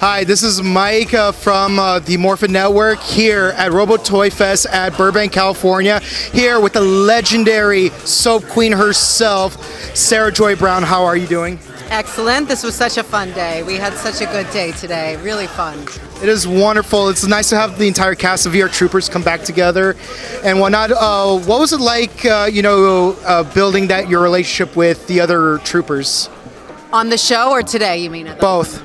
Hi, this is Mike from the Morphin Network here at Robo Toy Fest at Burbank, California. Here with the legendary soap queen herself, Sarah Joy Brown. How are you doing? Excellent. This was such a fun day. We had such a good day today. Really fun. It is wonderful. It's nice to have the entire cast of VR Troopers come back together and whatnot. What was it like, building your relationship with the other troopers? On the show or today, you mean? Both.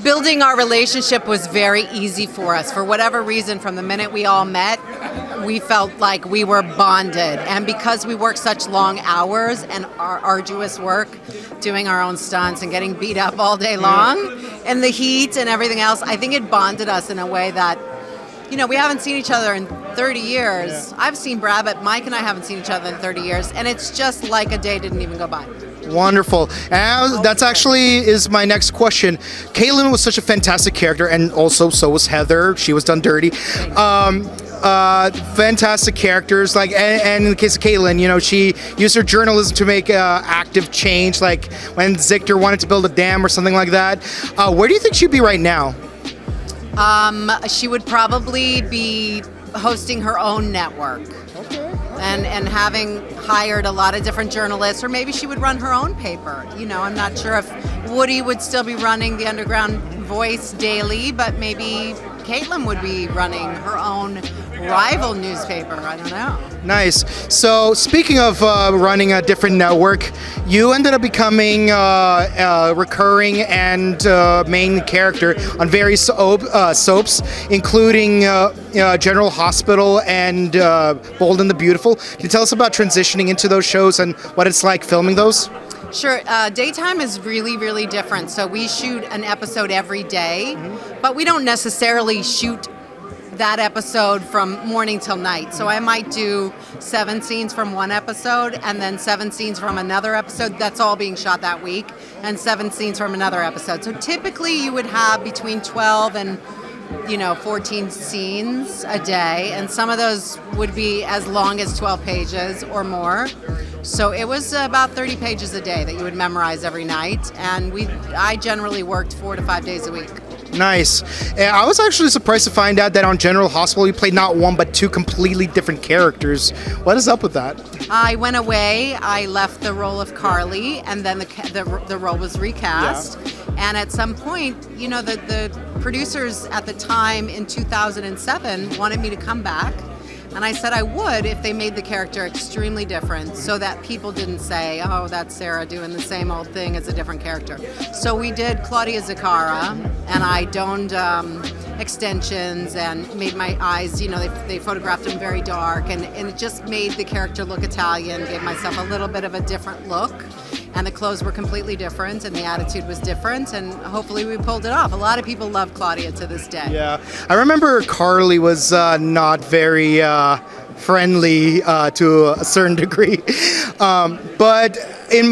Building our relationship was very easy for us. For whatever reason, from the minute we all met, we felt like we were bonded. And because we worked such long hours and our arduous work, doing our own stunts and getting beat up all day long, and the heat and everything else, I think it bonded us in a way that, we haven't seen each other in 30 years. Yeah. I've seen Brad, but Mike and I haven't seen each other in 30 years. And it's just like a day didn't even go by. Wonderful. And that's actually is my next question. Caitlyn was such a fantastic character, and also so was Heather. She was done dirty. Fantastic characters. And in the case of Caitlyn, she used her journalism to make active change, like when Zictor wanted to build a dam or something like that. Where do you think she'd be right now? She would probably be hosting her own network. Okay. And having hired a lot of different journalists, or maybe she would run her own paper. I'm not sure if Woody would still be running the Underground Voice daily, but maybe Kaitlin would be running her own rival newspaper. I don't know. Nice. So speaking of running a different network, you ended up becoming a recurring and main character on various soaps, including General Hospital and Bold and the Beautiful. Can you tell us about transitioning into those shows and what it's like filming those? Sure. Daytime is really, really different. So we shoot an episode every day, but we don't necessarily shoot that episode from morning till night. So I might do 7 scenes from one episode and then 7 scenes from another episode. That's all being shot that week, and 7 scenes from another episode. So typically you would have between 12 and 14 scenes a day, and some of those would be as long as 12 pages or more. So it was about 30 pages a day that you would memorize every night, and I generally worked 4 to 5 days a week. Nice. I was actually surprised to find out that on General Hospital you played not one but 2 completely different characters. What is up with that? I went away. I left the role of Carly, and then the role was recast. Yeah. And at some point, the producers at the time in 2007 wanted me to come back. And I said I would if they made the character extremely different so that people didn't say, oh, that's Sarah doing the same old thing as a different character. So we did Claudia Zaccara, and I donned extensions and made my eyes, they photographed them very dark, and it just made the character look Italian, gave myself a little bit of a different look. And the clothes were completely different, and the attitude was different, and hopefully we pulled it off. A lot of people love Claudia to this day. Yeah, I remember Carly was not very friendly to a certain degree, but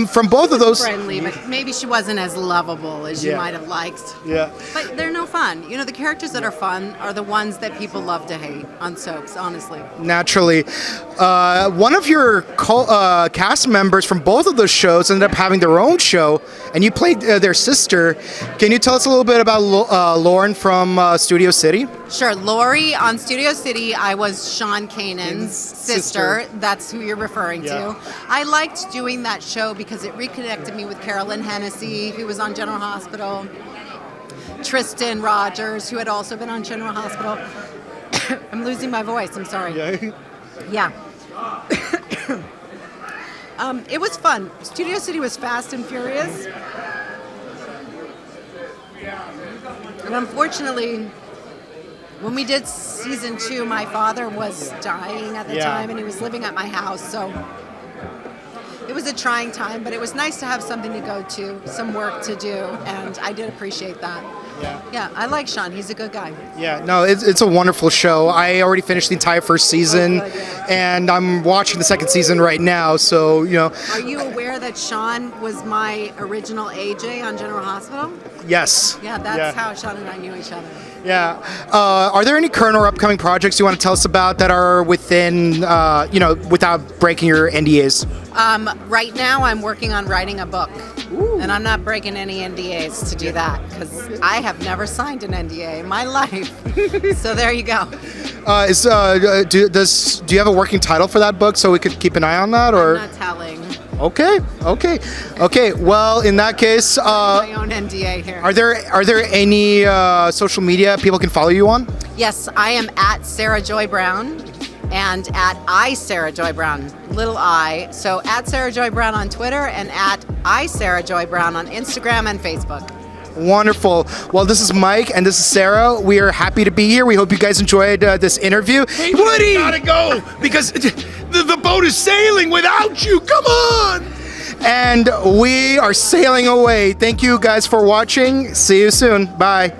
from both of those, friendly, but maybe she wasn't as lovable as you might have liked. Yeah, but they're no fun. The characters that are fun are the ones that people love to hate on soaps. Honestly, naturally, one of your cast members from both of those shows ended up having their own show, and you played their sister. Can you tell us a little bit about Lauren from Studio City? Sure. Lori on Studio City, I was Sean Kanan's sister. That's who you're referring to. I liked doing that show because it reconnected me with Carolyn Hennessy, who was on General Hospital, Tristan Rogers, who had also been on General Hospital. I'm losing my voice. I'm sorry. Yeah. It was fun. Studio City was fast and furious. And unfortunately, when we did season 2, my father was dying at the time, and he was living at my house, so it was a trying time, but it was nice to have something to go to, some work to do, and I did appreciate that. Yeah, I like Sean. He's a good guy. Yeah, no, it's a wonderful show. I already finished the entire first season, and I'm watching the second season right now, so, Are you aware that Sean was my original AJ on General Hospital? Yes. Yeah, that's how Sean and I knew each other. Yeah. Are there any current or upcoming projects you want to tell us about that are within, without breaking your NDAs? Right now, I'm working on writing a book, and I'm not breaking any NDAs to do that because I have never signed an NDA in my life. So there you go. Do you have a working title for that book so we could keep an eye on that? Or I'm not telling. Okay. Well, in that case, My own NDA here. are there any social media people can follow you on? Yes, I am at Sarah Joy Brown and at Sarah Joy Brown, little I. So at Sarah Joy Brown on Twitter and at Sarah Joy Brown on Instagram and Facebook. Wonderful. Well, this is Mike and this is Sarah. We are happy to be here. We hope you guys enjoyed this interview. Hey, Woody! Gotta go because the boat is sailing without you. Come on! And we are sailing away. Thank you guys for watching. See you soon. Bye.